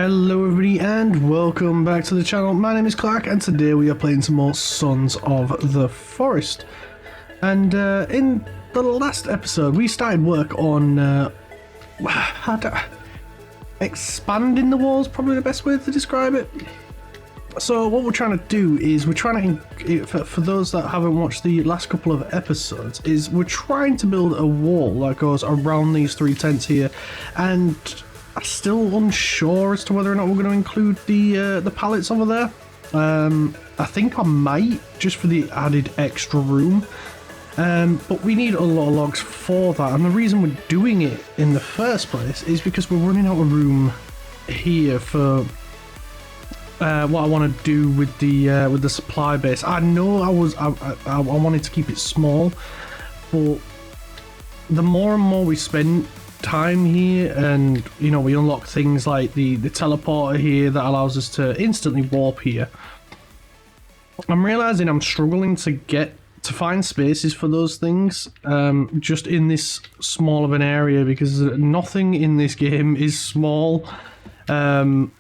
Hello everybody and welcome back to the channel. My name is Clark and today we are playing some more Sons of the Forest. And in the last episode we started work on expanding the walls, probably the best way to describe it. So what we're trying to do is we're trying to, for those that haven't watched the last couple of episodes, is we're trying to build a wall that goes around these three tents here, and I'm still unsure as to whether or not we're going to include the pallets over there. I think I might, just for the added extra room. But we need a lot of logs for that, and the reason we're doing it in the first place is because we're running out of room here for what I want to do with the supply base. I know I wanted to keep it small, but the more and more we spend time here, and you know, we unlock things like the teleporter here that allows us to instantly warp here, I'm realizing I'm struggling to find spaces for those things just in this small of an area, because nothing in this game is small. And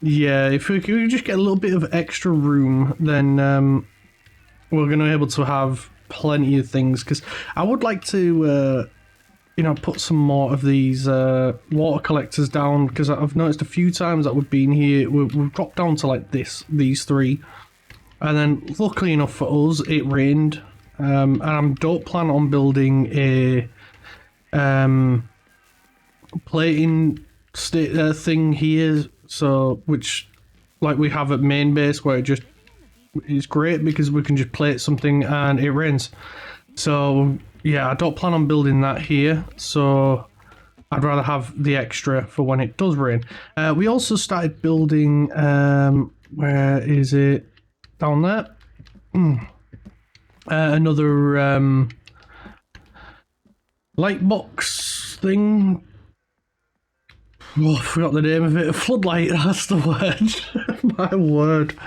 yeah, if we could just get a little bit of extra room, then we're going to be able to have plenty of things, because I would like to you know, put some more of these water collectors down, because I've noticed a few times that we've been here, we've dropped down to like these three, and then luckily enough for us it rained, and I don't plan on building a plating thing here, so which like we have at main base, where it just is great because we can just plate something and it rains. So yeah, I don't plan on building that here, so I'd rather have the extra for when it does rain. We also started building, where is it? Down there? Another light box thing. Oh, I forgot the name of it. A floodlight, that's the word. My word.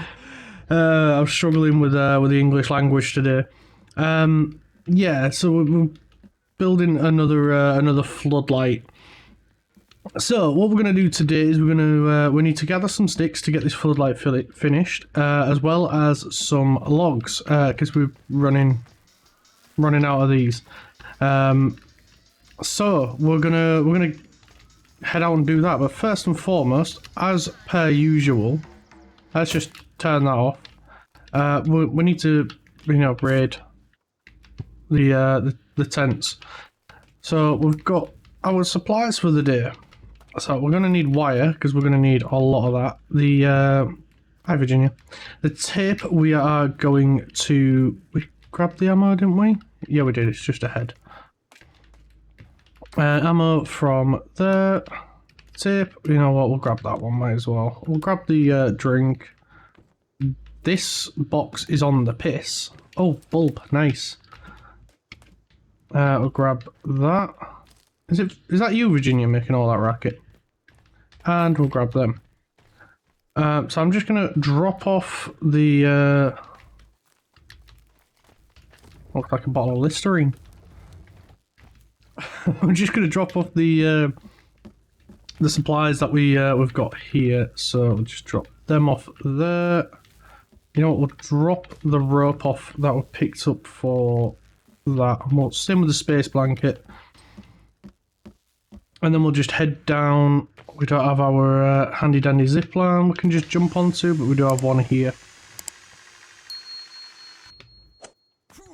I'm struggling with the English language today. Yeah, so we're building another floodlight. So what we're going to do today is we need to gather some sticks to get this floodlight finished, as well as some logs, because we're running out of these. So we're gonna head out and do that. But first and foremost, as per usual, let's just turn that off. We need to, you know, raid the tents. So we've got our supplies for the day. So we're going to need wire, because we're going to need a lot of that. Hi Virginia. The tape, we are going to... We grabbed the ammo, didn't we? Yeah, we did. It's just ahead. Ammo from the tape. You know what? We'll grab that one, might as well. We'll grab the drink. This box is on the piss. Oh, bulb. Nice. We'll grab that. Is that you, Virginia, making all that racket? And we'll grab them. So I'm just gonna drop off the looks like a bottle of Listerine. I'm just gonna drop off the supplies that we've got here. So we'll just drop them off there. You know what? We'll drop the rope off that we picked up for that. We'll same with the space blanket, and then we'll just head down. We don't have our handy dandy zip line we can just jump onto, but we do have one here,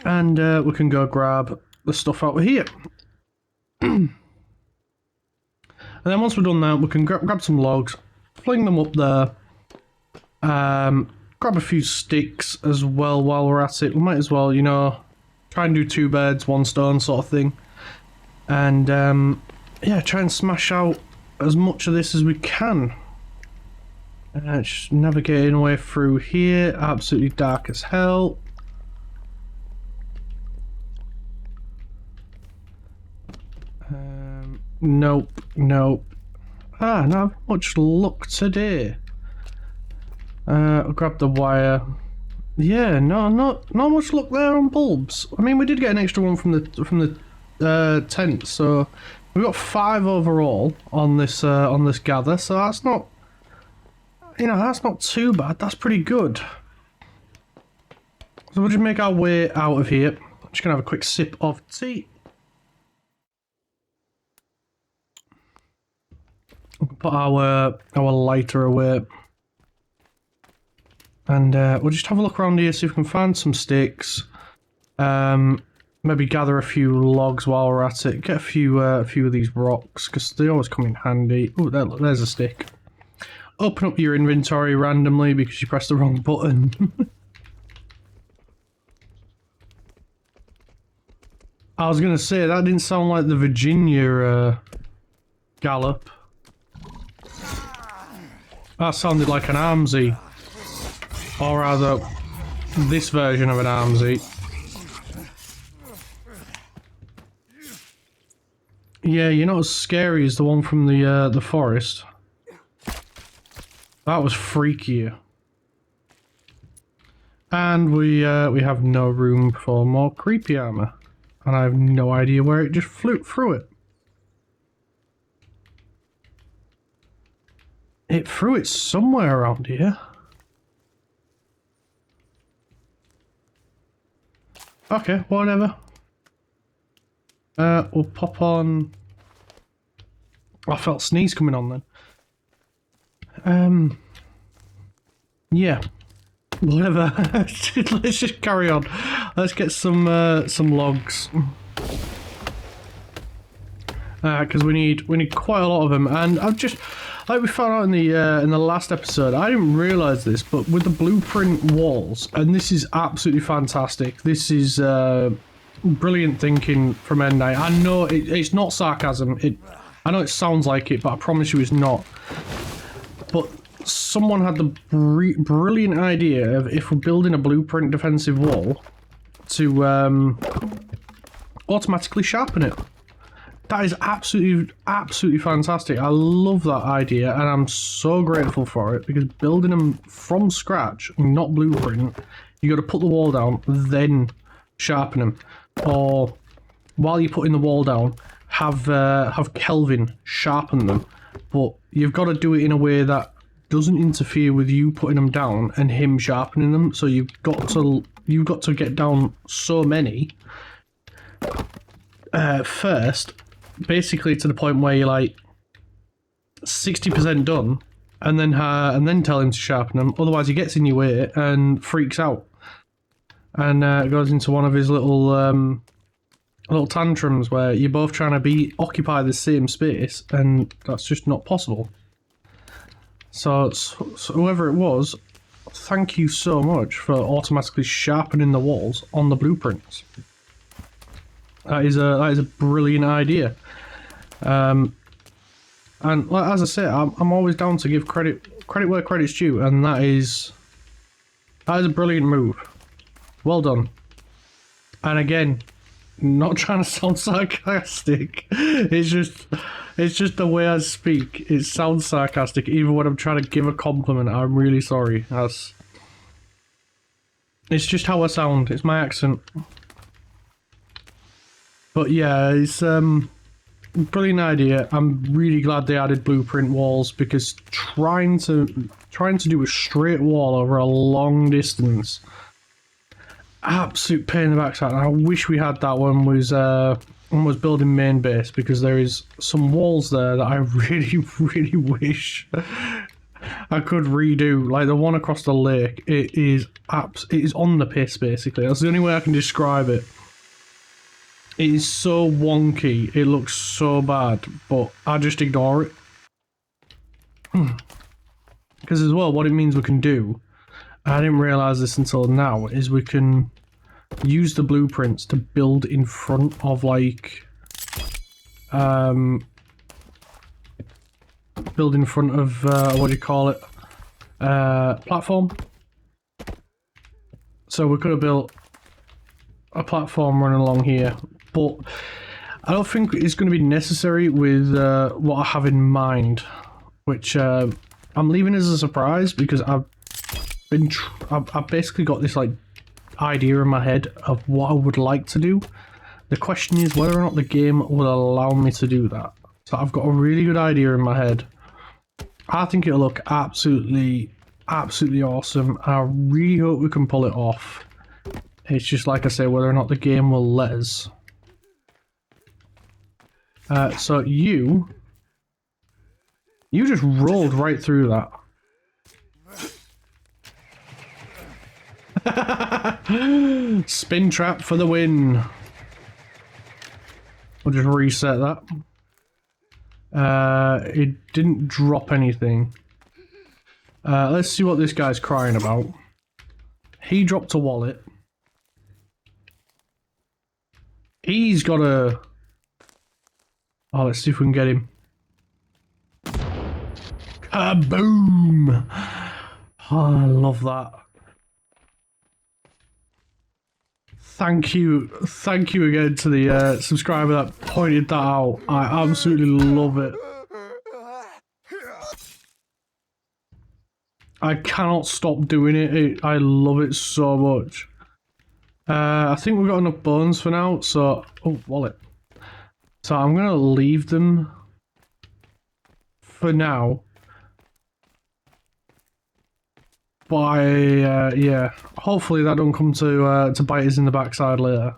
and we can go grab the stuff out of here. And then once we're done that, we can grab some logs, fling them up there, grab a few sticks as well while we're at it. We might as well, you know, try and do 2 birds, 1 stone sort of thing. And yeah, try and smash out as much of this as we can. Just navigating away through here, absolutely dark as hell. Nope. Not much luck today. I'll grab the wire. Yeah, not much luck there on bulbs. I mean, we did get an extra one from the tent, so We've got 5 overall on this gather, so that's not, you know, that's not too bad. That's pretty good. So we'll just make our way out of here. I'm just gonna have a quick sip of tea. Put our lighter away. And we'll just have a look around here, see if we can find some sticks. Maybe gather a few logs while we're at it. Get a few of these rocks, because they always come in handy. Oh, there's a stick. Open up your inventory randomly because you pressed the wrong button. I was going to say, that didn't sound like the Virginia gallop. That sounded like an armsy. Or rather, this version of an armsy. Yeah, you're not as scary as the one from the forest. That was freakier. And we have no room for more creepy armor. And I have no idea where it just flew through it. It threw it somewhere around here. Okay, whatever. We'll pop on... I felt sneeze coming on then. Yeah. Whatever. Let's just carry on. Let's get some logs. Because we need quite a lot of them, and I've just, like we found out in the last episode, I didn't realise this, but with the blueprint walls, and this is absolutely fantastic. This is brilliant thinking from End Night. I know it's not sarcasm. I know it sounds like it, but I promise you it's not. But someone had the brilliant idea of, if we're building a blueprint defensive wall, to automatically sharpen it. That is absolutely fantastic. I love that idea, and I'm so grateful for it, because building them from scratch, not blueprint, you got to put the wall down, then sharpen them. Or while you're putting the wall down, have Kelvin sharpen them. But you've got to do it in a way that doesn't interfere with you putting them down and him sharpening them. So you've got to get down so many first, basically to the point where you're like 60% done, and then tell him to sharpen them. Otherwise, he gets in your way and freaks out, and goes into one of his little tantrums where you're both trying to occupy the same space, and that's just not possible. So whoever it was, thank you so much for automatically sharpening the walls on the blueprints. That is a brilliant idea. And like, as I say, I'm always down to give credit where credit's due, and that is a brilliant move. Well done. And again, not trying to sound sarcastic. It's just the way I speak. It sounds sarcastic, even when I'm trying to give a compliment. I'm really sorry. It's just how I sound. It's my accent. But yeah, it's brilliant idea. I'm really glad they added blueprint walls, because trying to do a straight wall over a long distance, absolute pain in the backside. And I wish we had that when was building main base, because there is some walls there that I really wish I could redo. Like the one across the lake, it is on the piss basically. That's the only way I can describe it. It is so wonky, it looks so bad, but I just ignore it. Because as well, what it means we can do, I didn't realise this until now, is we can use the blueprints to build in front of, like, build in front of, what do you call it, platform. So we could have built a platform running along here, but I don't think it's going to be necessary with what I have in mind, which I'm leaving as a surprise, because I've basically got this like idea in my head of what I would like to do. The question is whether or not the game will allow me to do that. So I've got a really good idea in my head. I think it'll look absolutely awesome. I really hope we can pull it off. It's just like I say, whether or not the game will let us. So you just rolled right through that. Spin trap for the win. We'll just reset that. It didn't drop anything. Let's see what this guy's crying about. He dropped a wallet. He's got a... Oh, let's see if we can get him. Kaboom! Oh, I love that. Thank you again to the subscriber that pointed that out. I absolutely love it. I cannot stop doing it. I love it so much. I think we've got enough bones for now, so... Oh, wallet. So I'm going to leave them for now. But yeah, hopefully that don't come to bite us in the backside later.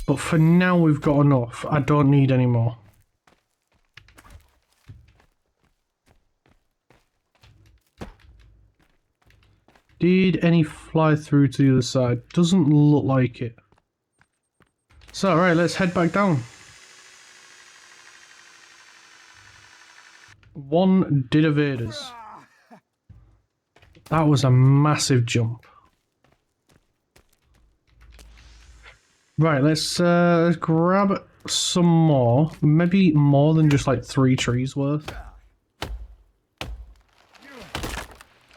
But for now we've got enough. I don't need any more. Did any fly through to the other side? Doesn't look like it. So, right, let's head back down. One did evade us. That was a massive jump. Right, let's grab some more. Maybe more than just like 3 trees worth.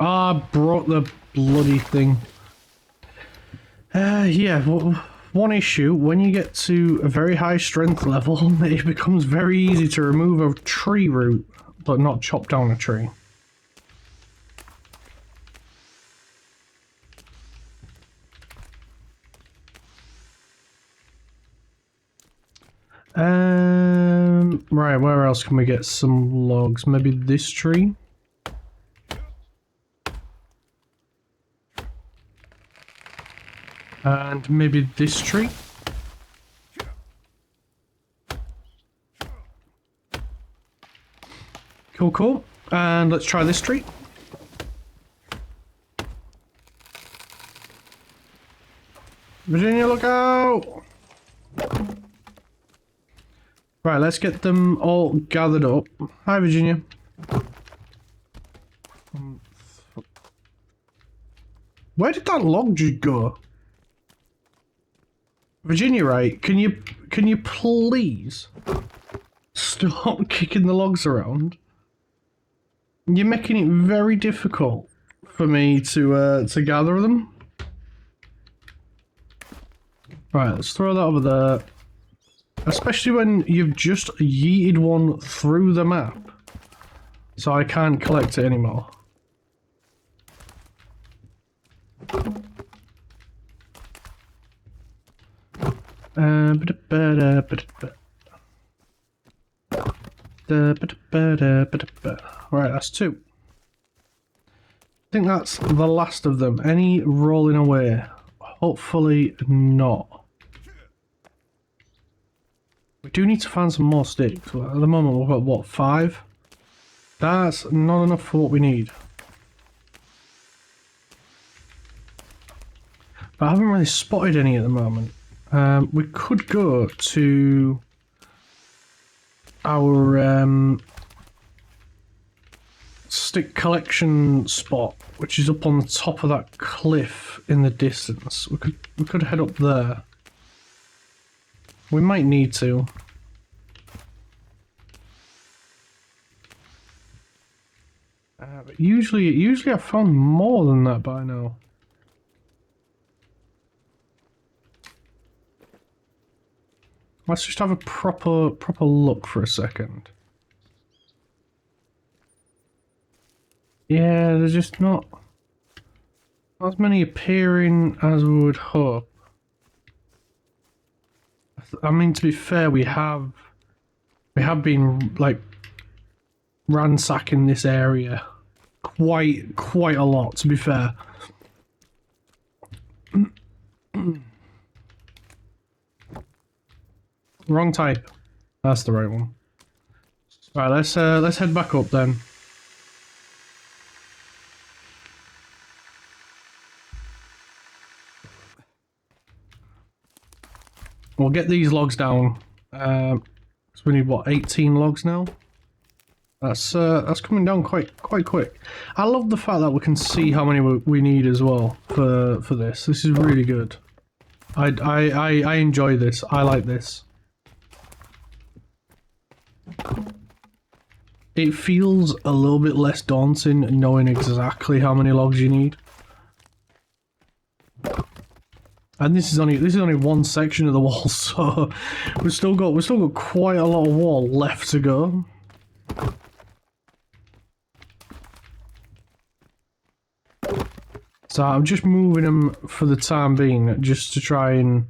Ah, broke the bloody thing. Yeah, one issue, when you get to a very high strength level, it becomes very easy to remove a tree root, but not chop down a tree. Right, where else can we get some logs? Maybe this tree? And maybe this tree? Cool, cool. And let's try this tree. Virginia, look out! Right, let's get them all gathered up. Hi, Virginia. Where did that log just go? Virginia, right? Can you please stop kicking the logs around? You're making it very difficult for me to gather them. Right, let's throw that over there. Especially when you've just yeeted one through the map. So I can't collect it anymore. Right, that's 2. I think that's the last of them. Any rolling away? Hopefully not. We do need to find some more sticks. At the moment we've got, what, 5? That's not enough for what we need. But I haven't really spotted any at the moment. We could go to our stick collection spot, which is up on the top of that cliff in the distance. We could head up there. We might need to. But usually I've found more than that by now. Let's just have a proper look for a second. Yeah, there's just not as many appearing as we would hope. I I mean, to be fair, we have been like ransacking this area quite a lot, to be fair. Wrong type. That's the right one. Right, let's head back up then. We'll get these logs down. So we need what, 18 logs now? That's coming down quite quick. I love the fact that we can see how many we need as well for this. This is really good. I enjoy this. I like this. It feels a little bit less daunting knowing exactly how many logs you need. And this is only one section of the wall, so we've still got quite a lot of wall left to go. So I'm just moving them for the time being, just to try and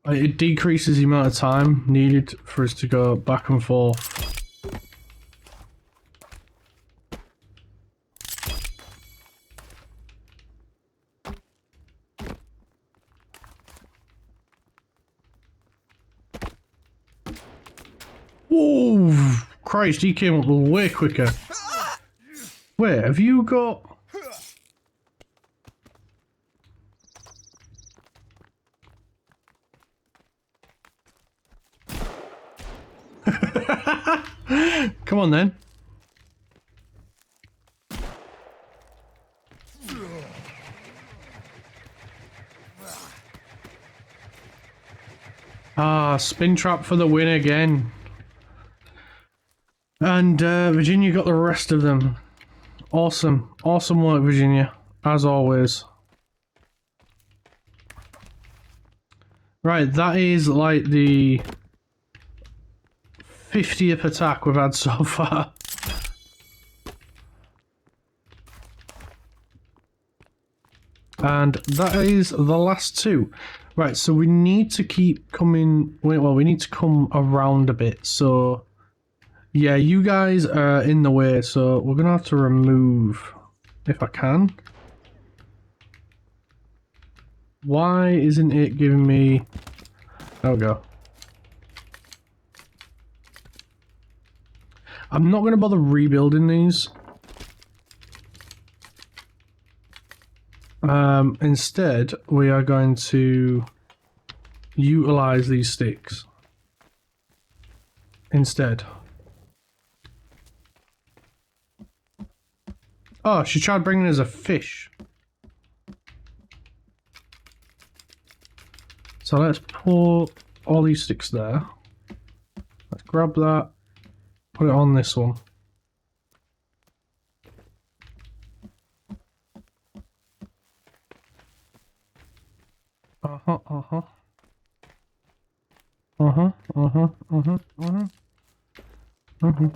it decreases the amount of time needed for us to go back and forth. Whoa! Christ, he came up way quicker. Wait, have you got... Come on then. Ah, spin trap for the win again. And Virginia got the rest of them. Awesome. Awesome work, Virginia. As always. Right, that is like the 50th attack we've had so far. And that is the last two. Right, so we need to keep coming... Well, we need to come around a bit, so... Yeah, you guys are in the way, so we're going to have to remove... If I can. Why isn't it giving me... There we go. I'm not going to bother rebuilding these. Instead, we are going to utilize these sticks. Instead. Oh, she tried bringing us a fish. So let's pour all these sticks there. Let's grab that. Put it on this one. Uh-huh, uh-huh. Uh-huh, uh-huh, uh-huh, uh-huh. Uh-huh.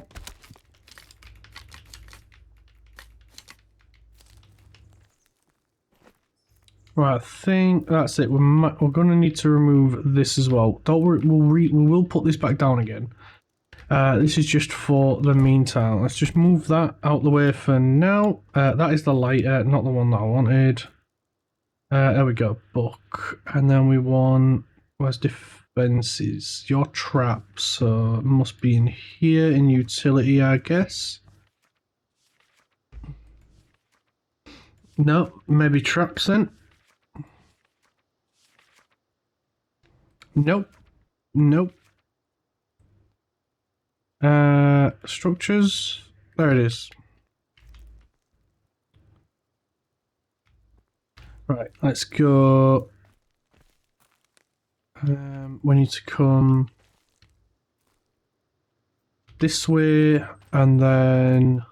Right, I think that's it. We're going to need to remove this as well. Don't worry, we will put this back down again. This is just for the meantime. Let's just move that out the way for now. That is the lighter, not the one that I wanted. There we go, book. And then we want... Where's defenses? Your traps. So it must be in here, in utility, I guess. No, maybe traps then. Nope. Nope. Structures. There it is. Right, let's go. We need to come this way, and then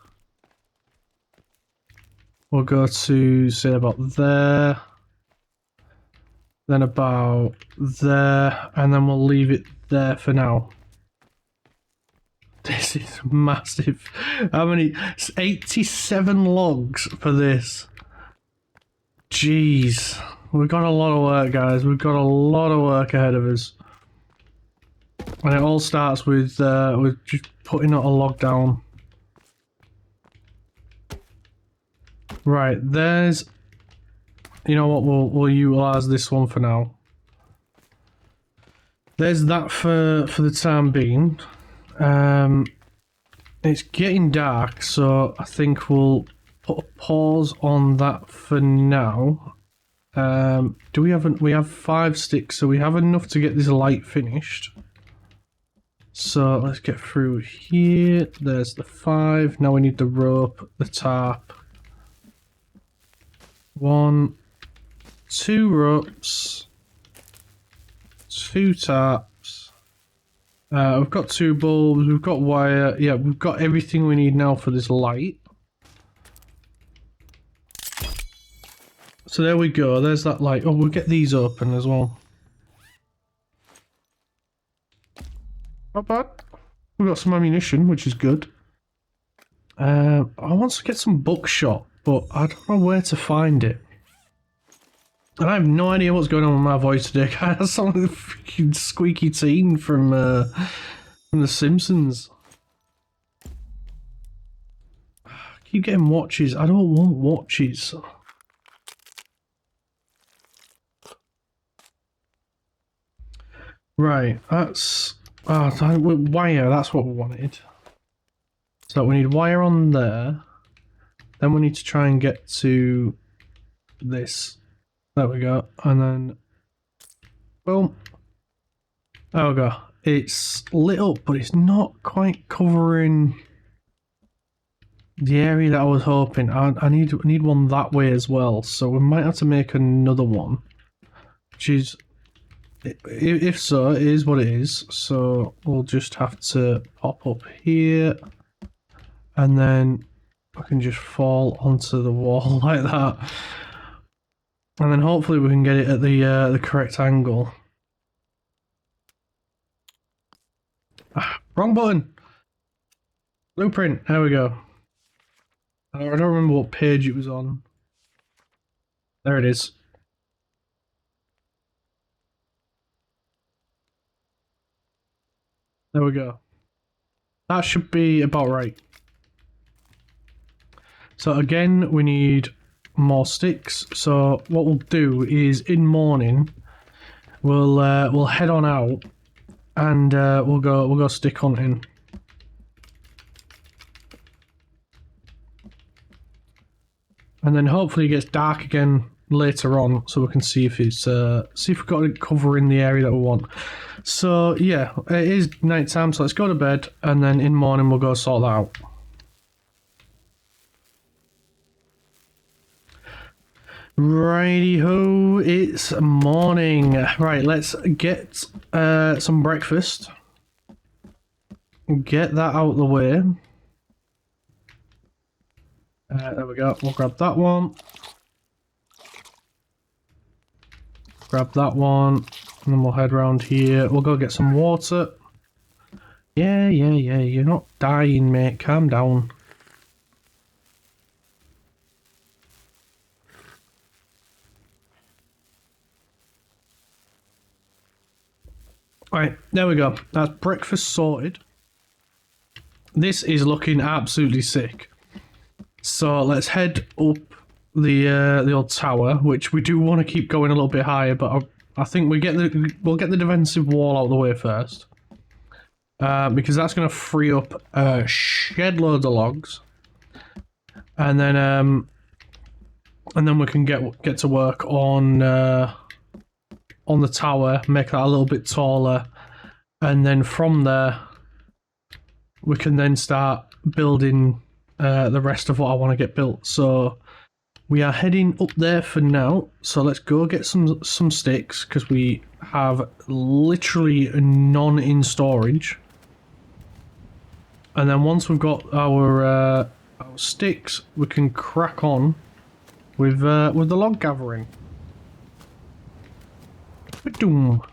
we'll go to, say, about there. Then about there, and then we'll leave it there for now. This is massive. How many? It's 87 logs for this. Jeez. We've got a lot of work, guys. We've got a lot of work ahead of us. And it all starts with just putting a log down. Right, there's... You know what, we'll utilise this one for now. There's that for the time being. It's getting dark, so I think we'll put a pause on that for now. Do we have 5 sticks, so we have enough to get this light finished. So let's get through here. There's the 5. Now we need the rope, the tarp. 1, 2 ropes, 2 tarps. We've got 2 bulbs, we've got wire. Yeah, we've got everything we need now for this light. So there we go, there's that light. Oh, we'll get these open as well. Not bad. We've got some ammunition, which is good. I want to get some buckshot, but I don't know where to find it. And I have no idea what's going on with my voice today. I sound like the freaking squeaky teen from The Simpsons. I keep getting watches. I don't want watches. Right, that's... wire, that's what we wanted. So we need wire on there. Then we need to try and get to this. There we go. And then... Boom. There we go. It's lit up, but it's not quite covering the area that I was hoping. I need one that way as well. So we might have to make another one. Which is... If so, it is what it is. So we'll just have to pop up here. And then I can just fall onto the wall like that. And then hopefully we can get it at the correct angle. Ah, wrong button! Blueprint, there we go. I don't remember what page it was on. There it is. There we go. That should be about right. So again, we need more sticks. So what we'll do is in morning, we'll head on out, and we'll go stick hunting. And then hopefully it gets dark again later on, so we can see if it's see if we've got it covering the area that we want. So yeah, it is night time, so let's go to bed, and then in morning we'll go sort that out. Righty ho, it's morning. Right, let's get some breakfast. Get that out of the way. There we go. We'll grab that one. Grab that one. And then we'll head round here. We'll go get some water. Yeah. You're not dying, mate. Calm down. Right, there we go. That's breakfast sorted. This is looking absolutely sick. So let's head up the old tower, which we do want to keep going a little bit higher, but I think we'll get the defensive wall out of the way first, because that's going to free up shed loads of logs, and then we can get to work on the tower, make that a little bit taller, and then from there we can then start building the rest of what I want to get built. So we are heading up there for now. So let's go get some sticks, because we have literally none in storage. And then once we've got our sticks, we can crack on with the log gathering. Ba-doom.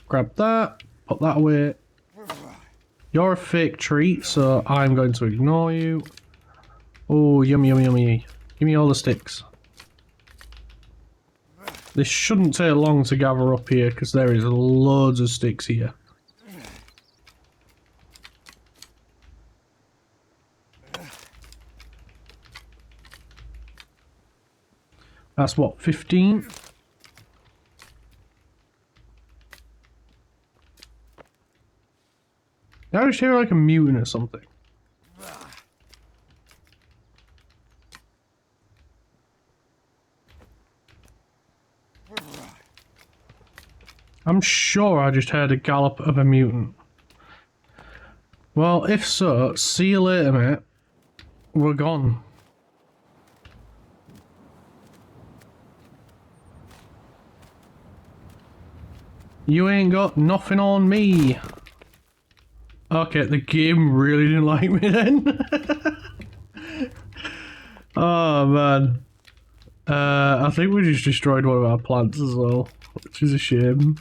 Grab that, put that away. You're a fake tree, so I'm going to ignore you. Oh, yummy. Give me all the sticks. This shouldn't take long to gather up here because there is loads of sticks here. That's what, 15? I just hear like a mutant or something. I'm sure I just heard a gallop of a mutant. Well, if so, see you later, mate. We're gone. You ain't got nothing on me. Okay, the game really didn't like me then. Oh man. I think we just destroyed one of our plants as well, which is a shame.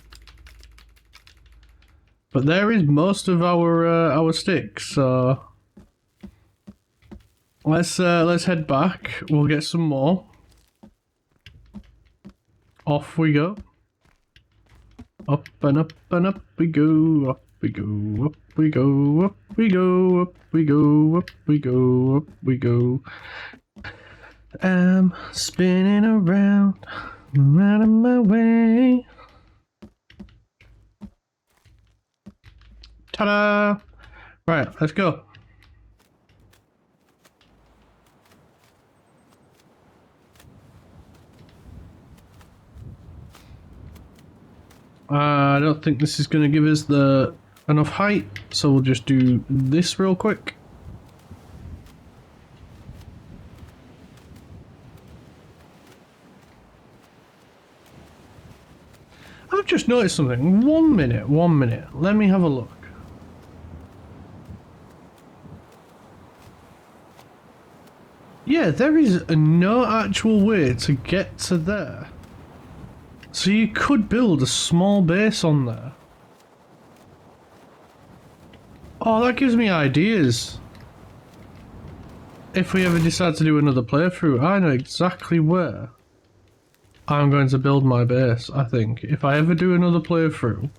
But there is most of our sticks, so let's head back. We'll get some more. Off we go. Up and up and up we go. Up we go. Up we go. Up we go. Up we go. Up we go. Up we go. I'm spinning around, out of my way. Ta-da! Right, let's go. I don't think this is going to give us enough height, so we'll just do this real quick. I've just noticed something. 1 minute, 1 minute. Let me have a look. Yeah, there is no actual way to get to there. So you could build a small base on there. Oh, that gives me ideas. If we ever decide to do another playthrough, I know exactly where I'm going to build my base, I think. If I ever do another playthrough.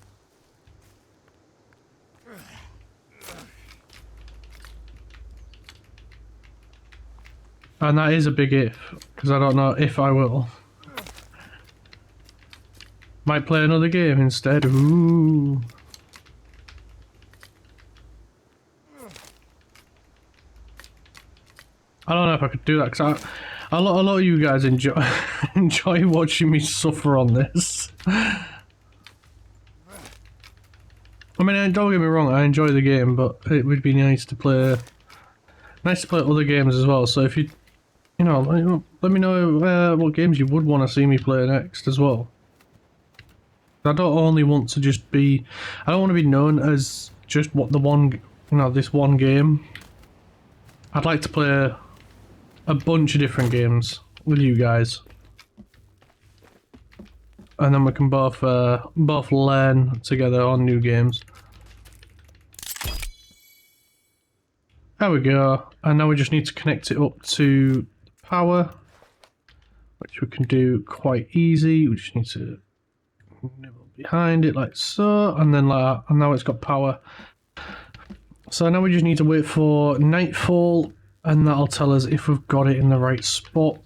And that is a big if, because I don't know if I will. Might play another game instead. Ooh. I don't know if I could do that, because a lot of you guys enjoy enjoy watching me suffer on this. I mean, don't get me wrong, I enjoy the game, but it would be nice to play other games as well. So if you know, let me know what games you would want to see me play next as well. I don't only want to just be, I don't want to be known as just this one game. I'd like to play a bunch of different games with you guys, and then we can both learn together on new games. There we go, and now we just need to connect it up to power, which we can do quite easy. We just need to nibble behind it like so, and then like that, and now it's got power. So now we just need to wait for nightfall, and that'll tell us if we've got it in the right spot.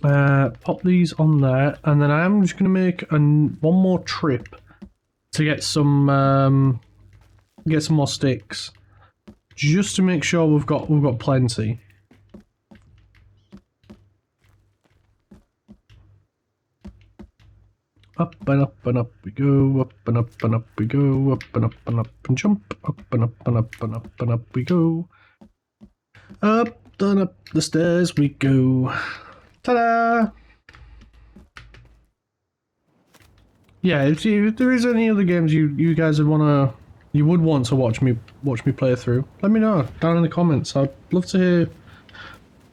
Pop these on there, and then I am just going to make one more trip to get some more sticks, just to make sure we've got plenty. Up and up and up we go, up and up and up we go, up and up and up and jump, up and up and up and up and up we go. Up and up the stairs we go. Ta-da! Yeah, if there is any other games you guys would want to watch me play through, let me know down in the comments. I'd love to hear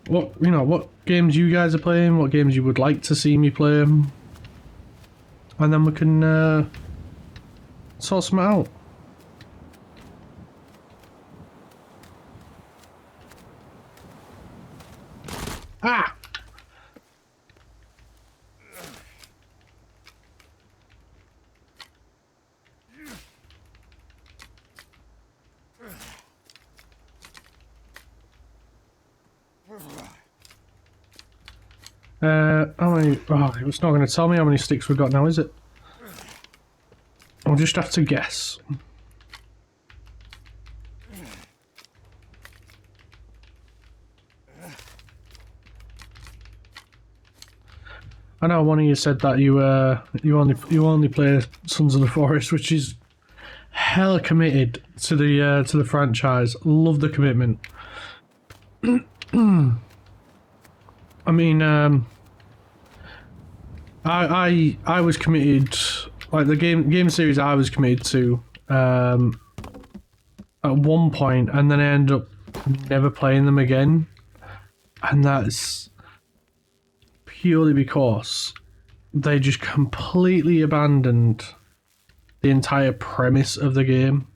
what games you guys are playing, what games you would like to see me play, and then we can sort some out. Ah! How many? Oh, it's not going to tell me how many sticks we've got now, is it? I'll just have to guess. I know one of you said that you only play Sons of the Forest, which is hella committed to the franchise. Love the commitment. I mean, I was committed, like the game series I was committed to at one point, and then I ended up never playing them again, and that's purely because they just completely abandoned the entire premise of the game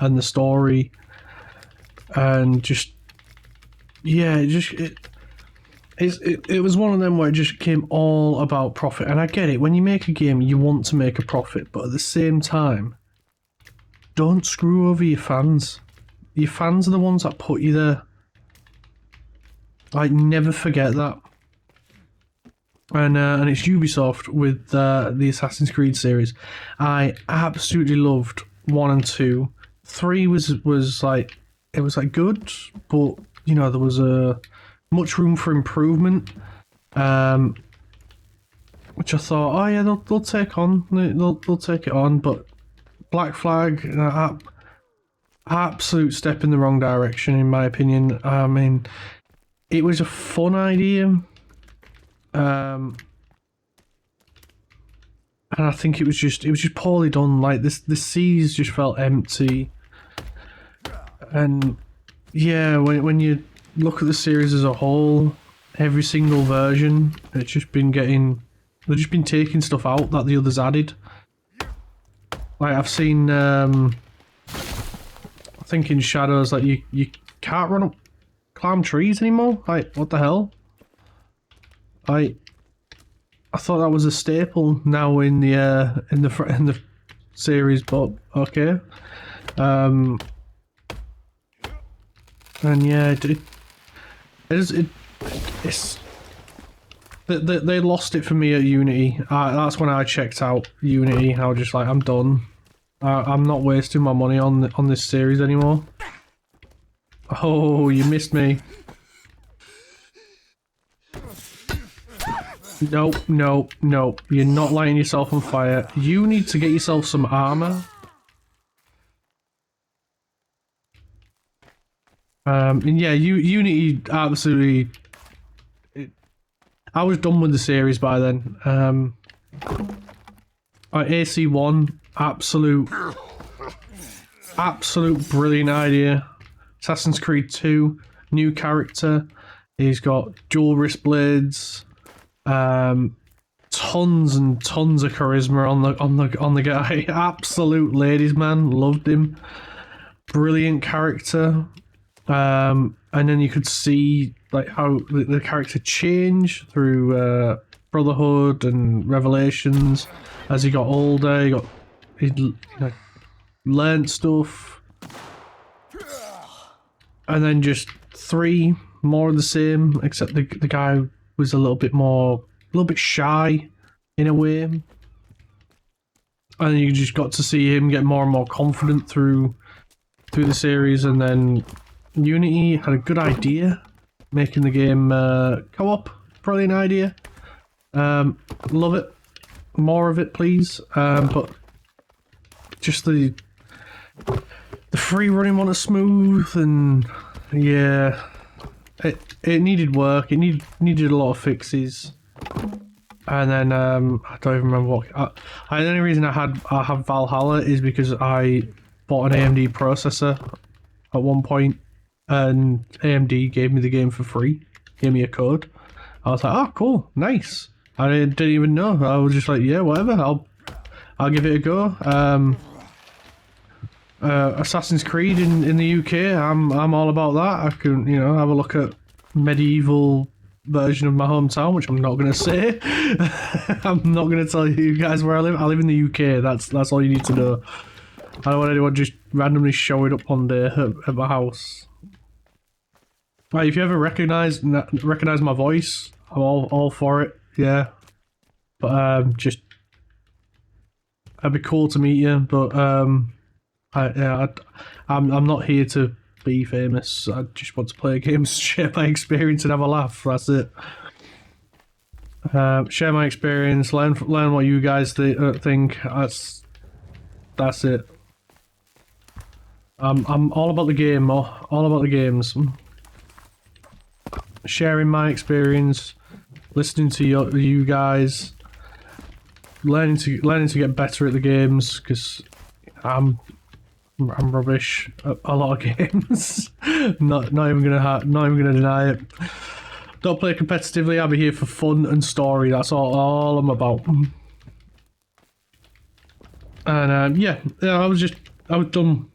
and the story, and just it was one of them where it just became all about profit. And I get it, when you make a game you want to make a profit, but at the same time, don't screw over your fans. Your fans are the ones that put you there. Like, never forget that. And it's Ubisoft with the Assassin's Creed series. I absolutely loved 1 and 2. 3 was like, it was like good, but you know, there was much room for improvement. Which I thought, oh yeah, they'll take on, they'll take it on. But Black Flag, absolute step in the wrong direction in my opinion. I mean, it was a fun idea. And I think it was just poorly done. Like the seas just felt empty, and yeah, when you look at the series as a whole, every single version, they've just been taking stuff out that the others added. Like I've seen, I think in Shadows, like you can't run up, climb trees anymore. Like what the hell? I thought that was a staple now in the series, but okay. And yeah, it's they lost it for me at Unity. That's when I checked out Unity. I was just like, I'm done. I'm not wasting my money on this series anymore. Oh, you missed me. Nope. You're not lighting yourself on fire. You need to get yourself some armor. And yeah, Unity absolutely. I was done with the series by then. AC1, absolute brilliant idea. Assassin's Creed 2, new character. He's got dual wrist blades. Tons and tons of charisma on the guy. Absolute ladies man, loved him. Brilliant character. And then you could see like how the character changed through Brotherhood and Revelations as he got older. He learned stuff, and then just 3 more of the same, except the guy was a little bit shy in a way, and you just got to see him get more and more confident through the series. And then Unity had a good idea, making the game co-op. Brilliant idea. Love it. More of it, please. But just the free running wasn't smooth, and yeah. It needed work. It needed a lot of fixes, and then I don't even remember what. The only reason I have Valhalla is because I bought an AMD processor at one point, and AMD gave me the game for free. Gave me a code. I was like, oh, cool, nice. I didn't even know. I was just like, yeah, whatever. I'll give it a go. Assassin's Creed in the UK, I'm all about that. I can, have a look at medieval version of my hometown, which I'm not going to say. I'm not going to tell you guys where I live. I live in the UK. That's all you need to know. I don't want anyone just randomly showing up one day at my house. Like, if you ever recognize my voice, I'm all for it. Yeah, but just it'd be cool to meet you. But I'm not here to be famous. I just want to play games, share my experience, and have a laugh. That's it. Share my experience, learn what you guys think. That's it. I'm all about the game, all about the games. Sharing my experience, listening to you guys, learning to get better at the games, because I'm rubbish at a lot of games. not even gonna deny it. Don't play competitively. I'll be here for fun and story. That's all I'm about. And yeah, I was done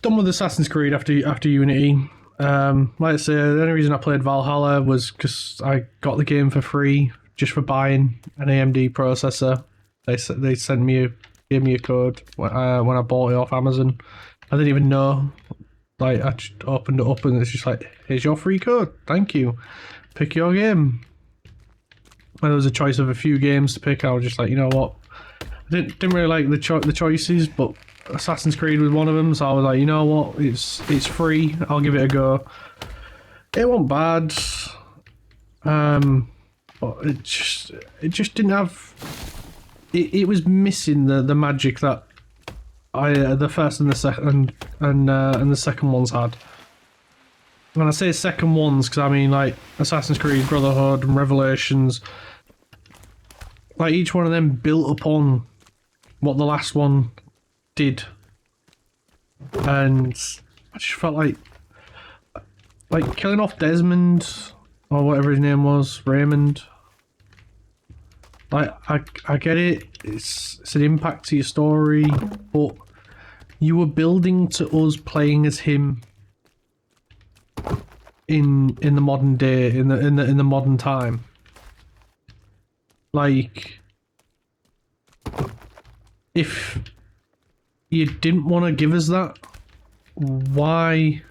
with Assassin's Creed after Unity. Like I say, the only reason I played Valhalla was because I got the game for free just for buying an AMD processor. They gave me a code when I bought it off Amazon. I didn't even know. Like, I just opened it up and it's just like, here's your free code. Thank you. Pick your game. And there was a choice of a few games to pick. I was just like, you know what? I didn't really like the choices, but Assassin's Creed was one of them. So I was like, you know what? It's free. I'll give it a go. It wasn't bad. But it just didn't have. It was missing the magic that the first and the second and the second ones had. When I say second ones, because I mean like Assassin's Creed Brotherhood and Revelations, like each one of them built upon what the last one did, and I just felt like killing off Desmond or whatever his name was, Raymond. Like I get it, it's an impact to your story, but you were building to us playing as him in the modern day, in the modern time. Like, if you didn't want to give us that, why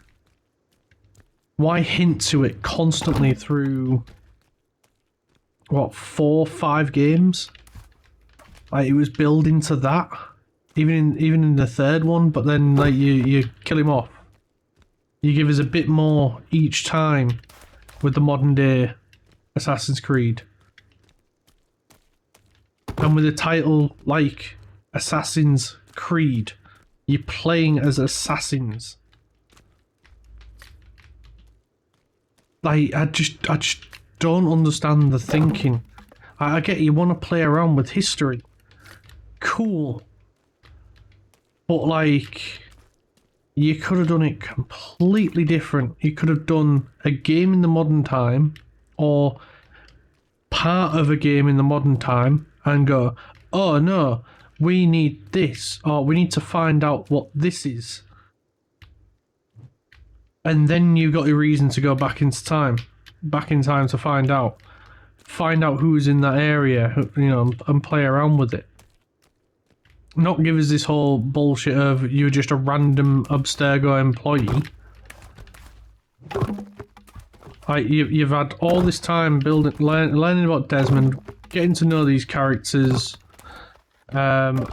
hint to it constantly through what, 4, 5 games? Like, it was building to that, even in the third one. But then like you kill him off. You give us a bit more each time with the modern day Assassin's Creed, and with a title like Assassin's Creed, you're playing as assassins. Like, I just don't understand the thinking. I get you want to play around with history. Cool. But like, you could have done it completely different. You could have done a game in the modern time, or part of a game in the modern time, and go, oh no, we need this, or we need to find out what this is. And then you got your reason to go back in time to find out who's in that area, you know, and play around with it. Not give us this whole bullshit of you're just a random Abstergo employee. Like, you've had all this time learning about Desmond, getting to know these characters, and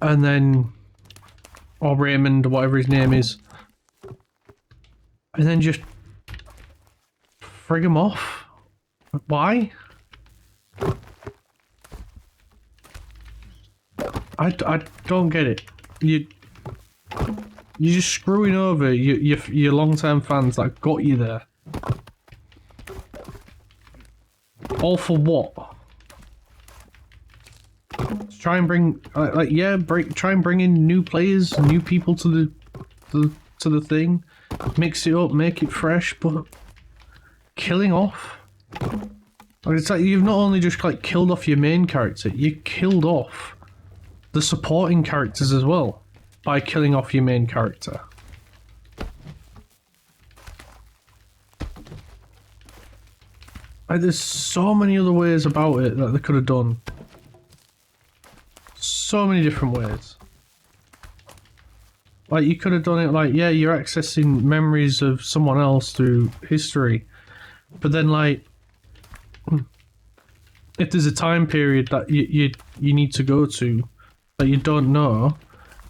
then, or Raymond, or whatever his name is, and then just frig him off. Why? I don't get it. You're just screwing over your long-term fans that got you there. All for what? Try and bring try and bring in new players, new people to the thing. Mix it up, make it fresh, but killing off. Like, it's like you've not only just like killed off your main character, you killed off the supporting characters as well by killing off your main character. Like, there's so many other ways about it that they could have done. So many different ways. Like, you could have done it like, yeah, you're accessing memories of someone else through history. But then, like, if there's a time period that you need to go to that you don't know,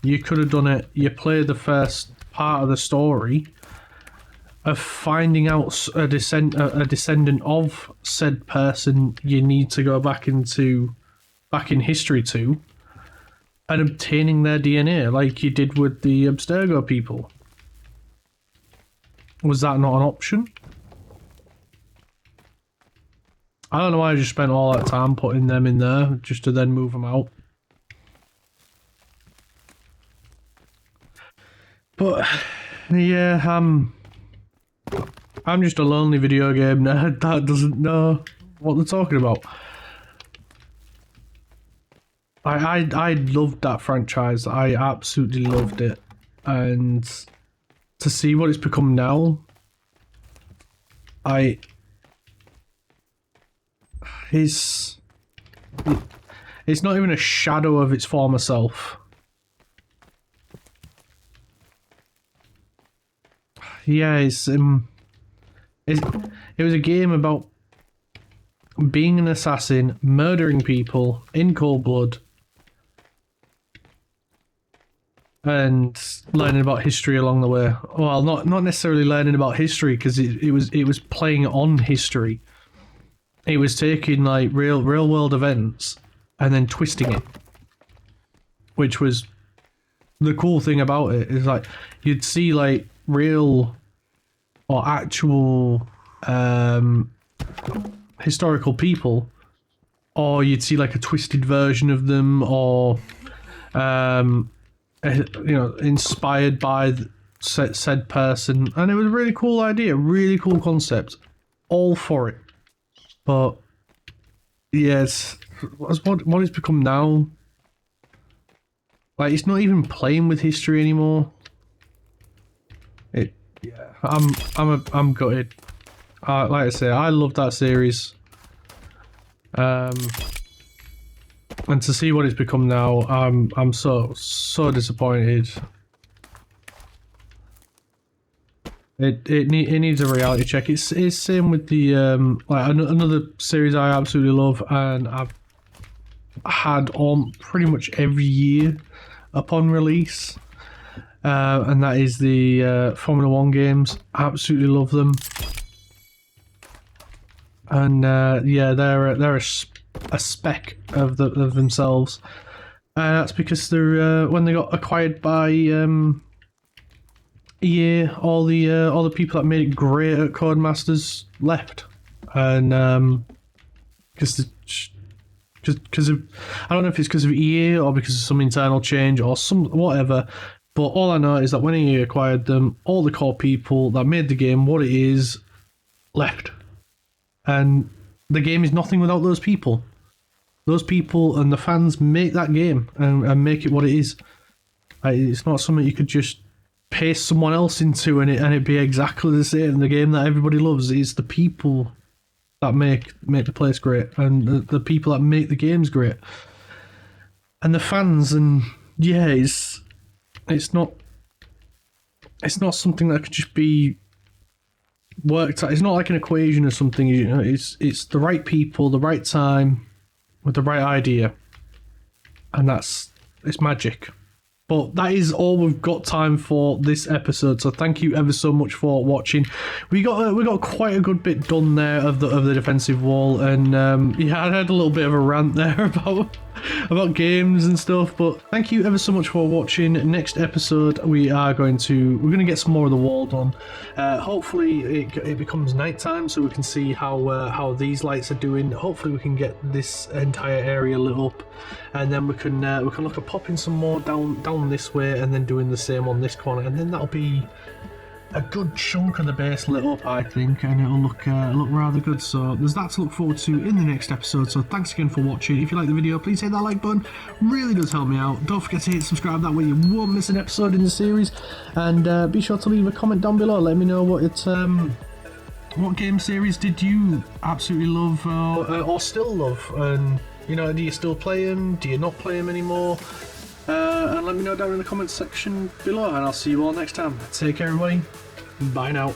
you could have done it. You play the first part of the story of finding out a descendant of said person you need to go back in history to, and obtaining their DNA like you did with the Abstergo people. Was that not an option? I don't know why I just spent all that time putting them in there just to then move them out. But yeah, I'm just a lonely video game nerd that doesn't know what they're talking about. I loved that franchise. I absolutely loved it, and to see what it's become now, it's not even a shadow of its former self. Yeah, it was a game about being an assassin, murdering people in cold blood, and learning about history along the way. Well, not necessarily learning about history, because it was playing on history. It was taking like real world events and then twisting it, which was the cool thing about it. Is like you'd see like real or actual historical people, or you'd see like a twisted version of them, or inspired by said person, and it was a really cool idea, really cool concept, all for it. But yes, what it's become now, like, it's not even playing with history anymore. I'm gutted. Like I say, I love that series. And to see what it's become now, I'm so disappointed. It needs a reality check. It's same with the like another series I absolutely love, and I've had on pretty much every year upon release, and that is the Formula 1 games. Absolutely love them, and yeah, they're a speck of themselves. That's because they're when they got acquired by EA, all the people that made it great at Codemasters left, and because of, I don't know if it's because of EA or because of some internal change or some whatever, but all I know is that when EA acquired them, all the core people that made the game what it is left, and the game is nothing without those people. Those people and the fans make that game and make it what it is. It's not something you could just paste someone else into and it'd be exactly the same. The game that everybody loves is the people that make the place great, and the people that make the games great, and the fans. And yeah, it's not something that could just be worked out. It's not like an equation or something. You know, it's the right people, the right time, with the right idea, and it's magic. But that is all we've got time for this episode. So thank you ever so much for watching. We got quite a good bit done there of the defensive wall, and yeah, I had a little bit of a rant there about games and stuff. But thank you ever so much for watching. Next episode, we're going to get some more of the wall done. Hopefully it becomes nighttime so we can see how these lights are doing. Hopefully we can get this entire area lit up, and then we can look at popping some more down this way, and then doing the same on this corner, and then that'll be a good chunk of the base lit up, I think, and it'll look rather good. So there's that to look forward to in the next episode. So thanks again for watching. If you like the video, please hit that like button. Really does help me out. Don't forget to hit subscribe, that way you won't miss an episode in the series. And be sure to leave a comment down below. Let me know what game series did you absolutely love or still love, and do you still play them? Do you not play them anymore? And let me know down in the comments section below, and I'll see you all next time. Take care, everybody. Bye now.